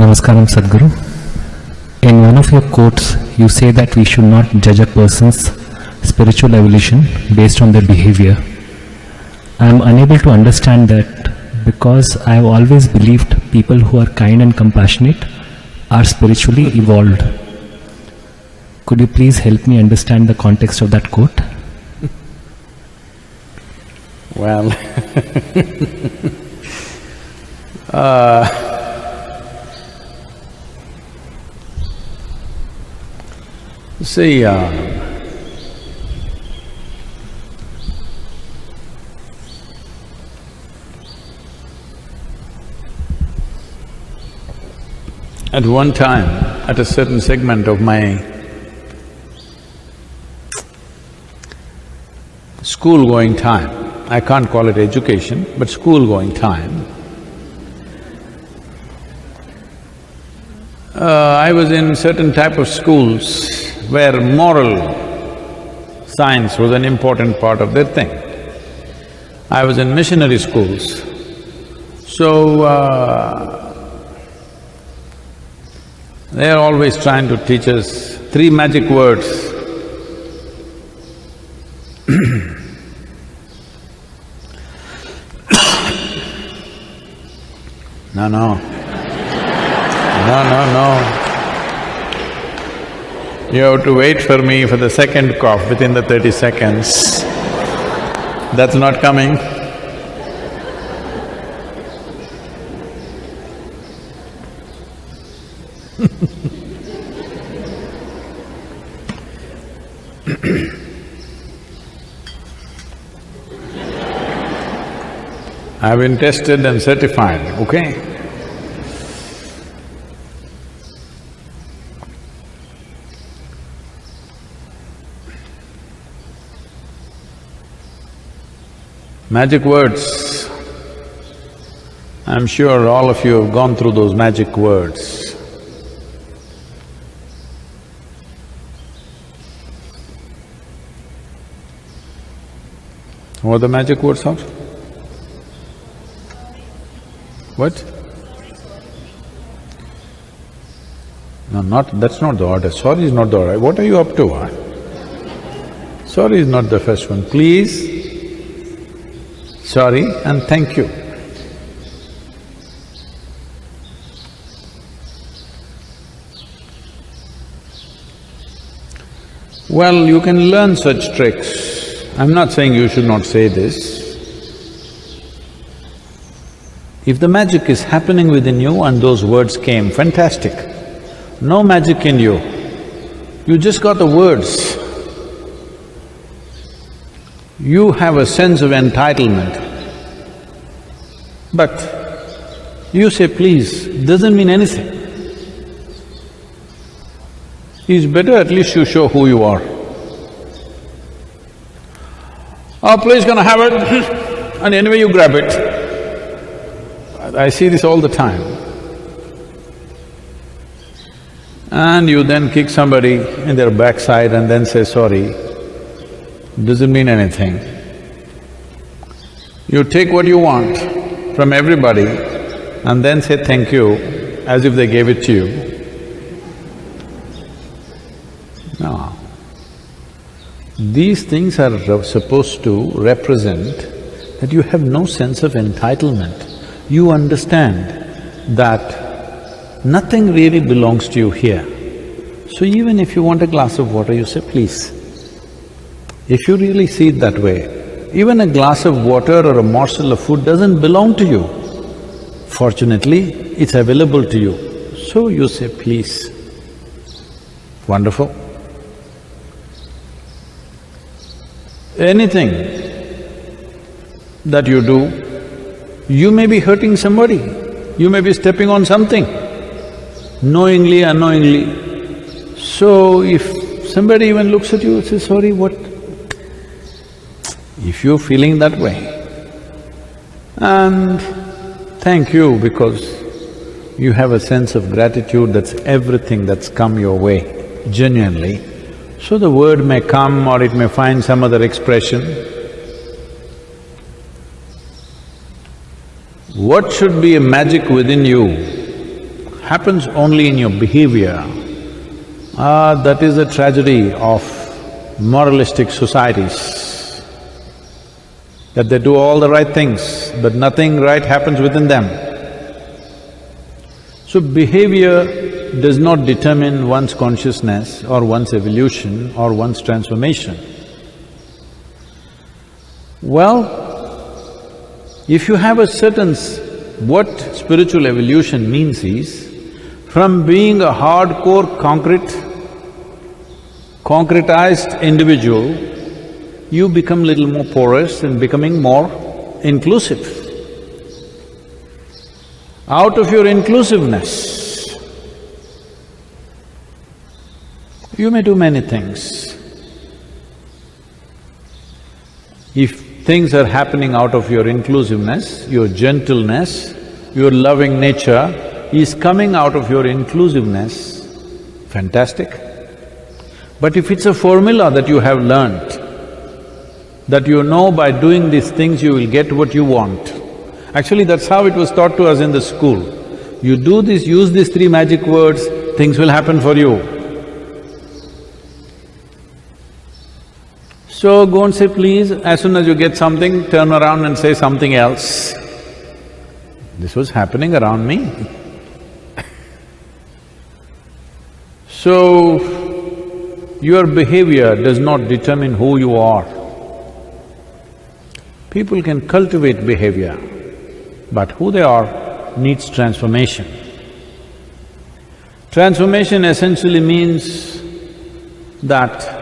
Namaskaram Sadhguru. In one of your quotes, you say that we should not judge a person's spiritual evolution based on their behavior. I am unable to understand that because I have always believed people who are kind and compassionate are spiritually evolved. Could you please help me understand the context of that quote? Well, see, at one time, at a certain segment of my school-going time, I can't call it education, but school-going time, I was in certain type of schools where moral science was an important part of their thing. I was in missionary schools, so they are always trying to teach us three magic words. No. You have to wait for me for the second cough within the 30 seconds. That's not coming. I've been tested and certified, okay? Magic words. I'm sure all of you have gone through those magic words. What are the magic words of? What? No, that's not the order. Sorry is not the order. What are you up to, huh? Sorry is not the first one. Please, sorry and thank you. Well, you can learn such tricks. I'm not saying you should not say this. If the magic is happening within you and those words came, fantastic. No magic in you, you just got the words. You have a sense of entitlement, but you say please, doesn't mean anything. It's better at least you show who you are. Oh, please gonna have it and anyway you grab it. I see this all the time. And you then kick somebody in their backside and then say sorry, doesn't mean anything. You take what you want from everybody and then say thank you as if they gave it to you. No. These things are supposed to represent that you have no sense of entitlement. You understand that nothing really belongs to you here. So even if you want a glass of water, you say, please. If you really see it that way, even a glass of water or a morsel of food doesn't belong to you. Fortunately, it's available to you, so you say, please. Wonderful. Anything that you do, you may be hurting somebody, you may be stepping on something, knowingly, unknowingly. So if somebody even looks at you and says, sorry, what? If you're feeling that way, and thank you because you have a sense of gratitude, that's everything that's come your way, genuinely. So the word may come or it may find some other expression. What should be a magic within you happens only in your behavior, that is the tragedy of moralistic societies, that they do all the right things, but nothing right happens within them. So behavior does not determine one's consciousness or one's evolution or one's transformation. Well, if you have a certain… what spiritual evolution means is, from being a hardcore concretized individual, you become little more porous and becoming more inclusive. Out of your inclusiveness, you may do many things. If things are happening out of your inclusiveness, your gentleness, your loving nature is coming out of your inclusiveness, fantastic. But if it's a formula that you have learnt, that you know by doing these things you will get what you want. Actually, that's how it was taught to us in the school. You do this, use these three magic words, things will happen for you. So go and say please, as soon as you get something, turn around and say something else. This was happening around me. So, your behavior does not determine who you are. People can cultivate behavior, but who they are needs transformation. Transformation essentially means that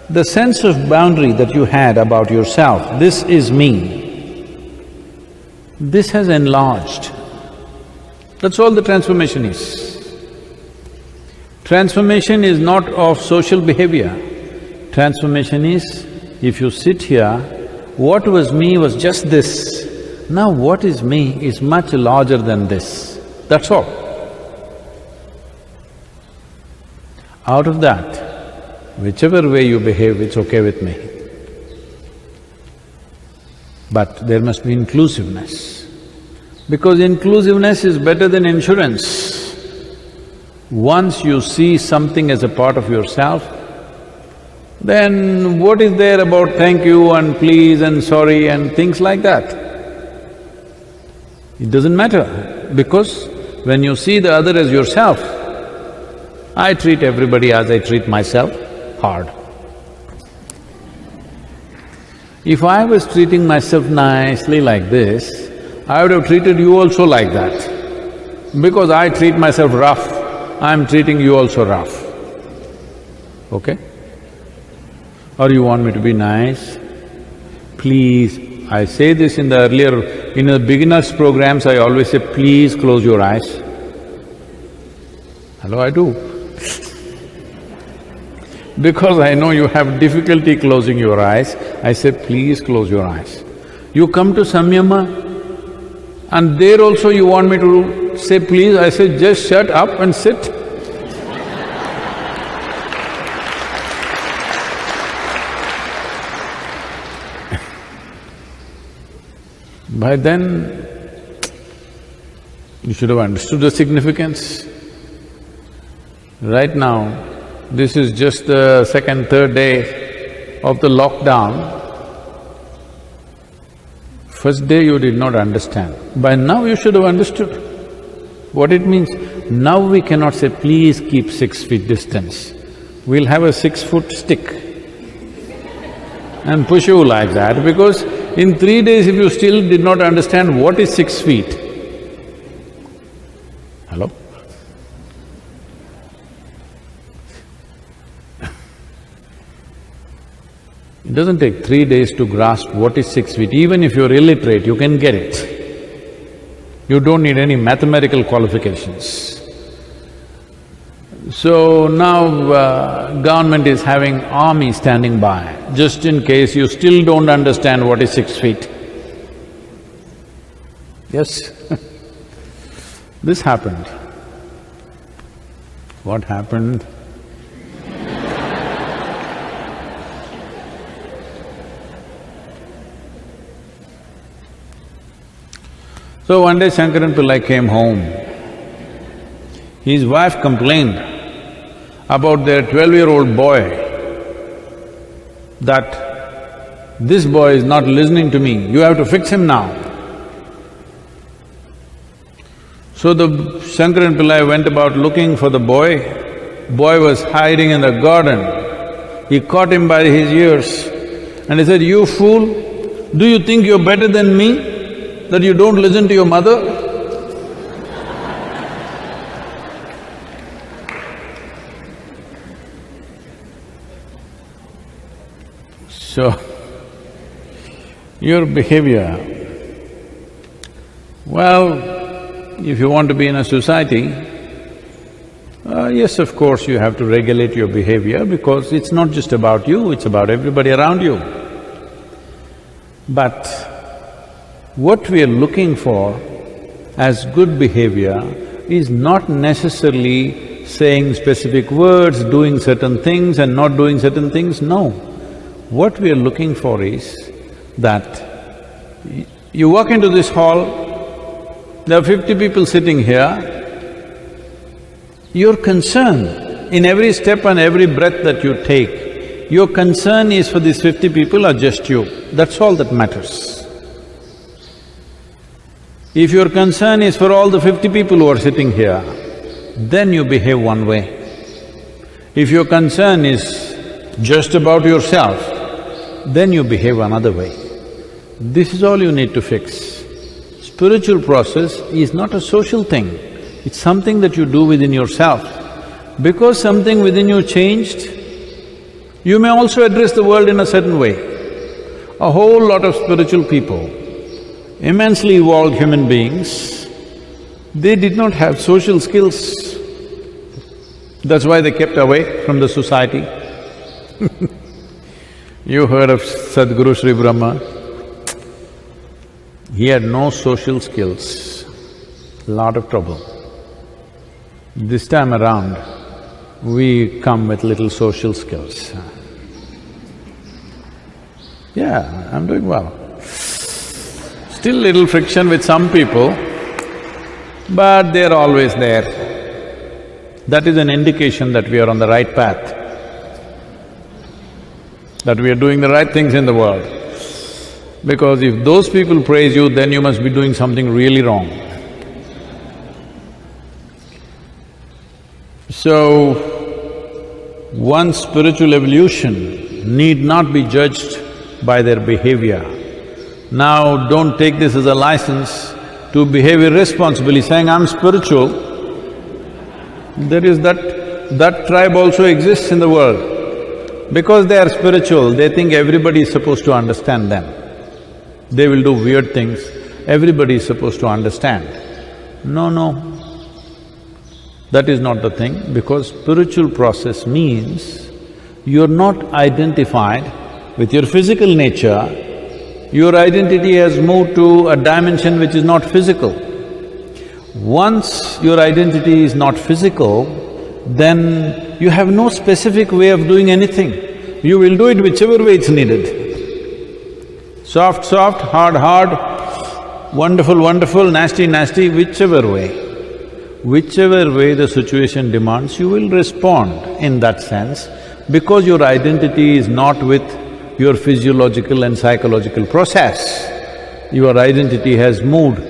the sense of boundary that you had about yourself, this is me, this has enlarged. That's all the transformation is. Transformation is not of social behavior. Transformation is, if you sit here, what was me was just this. Now what is me is much larger than this. That's all. Out of that, whichever way you behave, it's okay with me. But there must be inclusiveness, because inclusiveness is better than insurance. Once you see something as a part of yourself, then what is there about thank you and please and sorry and things like that? It doesn't matter, because when you see the other as yourself, I treat everybody as I treat myself, hard. If I was treating myself nicely like this, I would have treated you also like that. Because I treat myself rough, I'm treating you also rough. Okay? Or you want me to be nice? Please, I say this in the beginners' programs, I always say, please close your eyes. Hello, I do. Because I know you have difficulty closing your eyes, I say, please close your eyes. You come to Samyama, and there also you want me to say please, I say, just shut up and sit. By then, you should have understood the significance. Right now, this is just the second, third day of the lockdown. First day you did not understand. By now you should have understood what it means. Now we cannot say, please keep 6 feet distance. We'll have a 6-foot stick and push you like that, because in 3 days if you still did not understand what is 6 feet, hello? It doesn't take 3 days to grasp what is 6 feet. Even if you're illiterate, you can get it. You don't need any mathematical qualifications. So now government is having army standing by, just in case you still don't understand what is 6 feet. Yes, this happened. What happened? So one day Shankaran Pillai came home His wife complained about their 12-year-old boy that this boy is not listening to me, you have to fix him now. So the Shankaran Pillai went about looking for the boy. Boy was hiding in the garden. He caught him by his ears and he said, "You fool, do you think you're better than me, that you don't listen to your mother?" So, your behavior, well, if you want to be in a society, yes, of course, you have to regulate your behavior because it's not just about you, it's about everybody around you. But what we are looking for as good behavior is not necessarily saying specific words, doing certain things and not doing certain things, no. What we are looking for is that you walk into this hall, there are 50 people sitting here, your concern in every step and every breath that you take, your concern is for these 50 people or just you, that's all that matters. If your concern is for all the 50 people who are sitting here, then you behave one way. If your concern is just about yourself, then you behave another way. This is all you need to fix. Spiritual process is not a social thing, it's something that you do within yourself. Because something within you changed, you may also address the world in a certain way. A whole lot of spiritual people, immensely evolved human beings, they did not have social skills. That's why they kept away from the society. You heard of Sadhguru Sri Brahma? He had no social skills, lot of trouble. This time around, we come with little social skills. Yeah, I'm doing well. Still little friction with some people, but they're always there. That is an indication that we are on the right path, that we are doing the right things in the world. Because if those people praise you, then you must be doing something really wrong. So, one's spiritual evolution need not be judged by their behavior. Now, don't take this as a license to behave irresponsibly, saying, "I'm spiritual." There is that tribe also exists in the world. Because they are spiritual, they think everybody is supposed to understand them. They will do weird things, everybody is supposed to understand. No, no. That is not the thing, because spiritual process means you're not identified with your physical nature, your identity has moved to a dimension which is not physical. Once your identity is not physical, then you have no specific way of doing anything. You will do it whichever way it's needed. Soft, soft, hard, hard, wonderful, wonderful, nasty, nasty, whichever way. Whichever way the situation demands, you will respond in that sense because your identity is not with your physiological and psychological process. Your identity has moved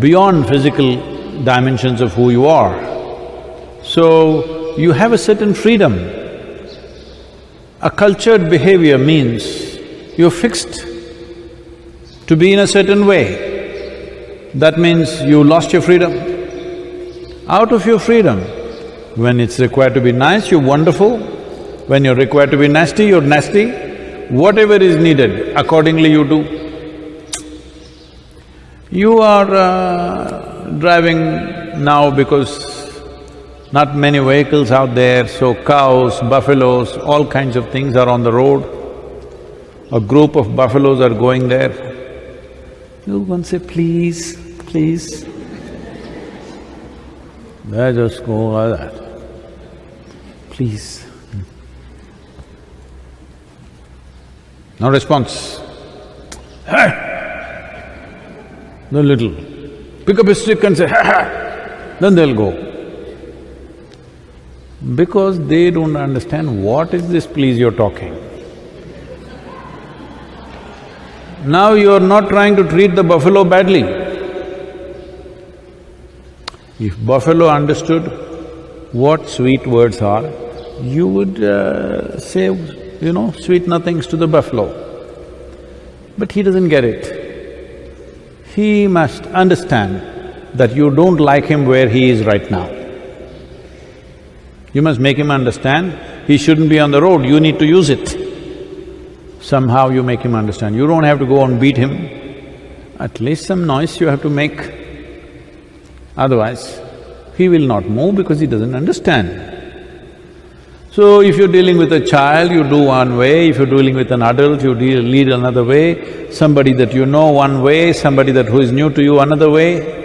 beyond physical dimensions of who you are. So, you have a certain freedom. A cultured behavior means you're fixed to be in a certain way. That means you lost your freedom. Out of your freedom, when it's required to be nice, you're wonderful. When you're required to be nasty, you're nasty. Whatever is needed, accordingly you do. You are driving now because not many vehicles out there, so cows, buffaloes, all kinds of things are on the road. A group of buffaloes are going there. You go and say, "Please, please." They just go like that. "Please." No response. "Hey!" The little, pick up a stick and say, "Ha ha!" Then they'll go. Because they don't understand what is this please you're talking. Now you're not trying to treat the buffalo badly. If buffalo understood what sweet words are, you would say, sweet nothings to the buffalo. But he doesn't get it. He must understand that you don't like him where he is right now. You must make him understand he shouldn't be on the road, you need to use it. Somehow you make him understand. You don't have to go and beat him. At least some noise you have to make. Otherwise, he will not move because he doesn't understand. So, if you're dealing with a child, you do one way, if you're dealing with an adult, you lead another way, somebody that you know one way, somebody who is new to you another way.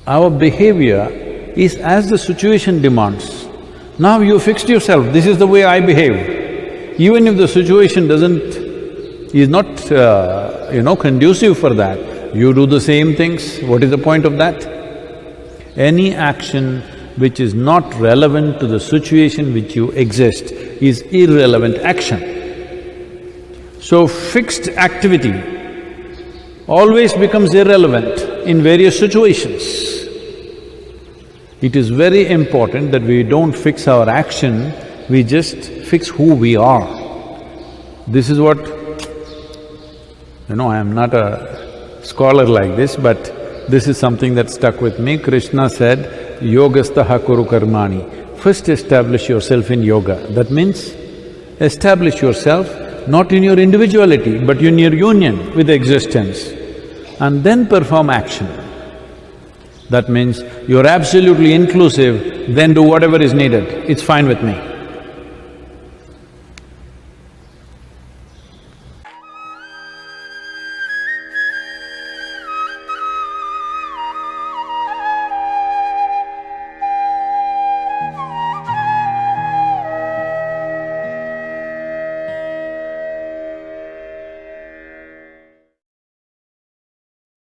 Our behavior is as the situation demands. Now you fixed yourself, this is the way I behave. Even if the situation is not, conducive for that, you do the same things, what is the point of that? Any action which is not relevant to the situation which you exist is irrelevant action. So fixed activity always becomes irrelevant in various situations. It is very important that we don't fix our action, we just fix who we are. This is what… I am not a scholar like this, but this is something that stuck with me. Krishna said, yogastaha kuru karmani. First establish yourself in yoga. That means, establish yourself not in your individuality, but in your union with existence, and then perform action. That means, you're absolutely inclusive, then do whatever is needed, it's fine with me.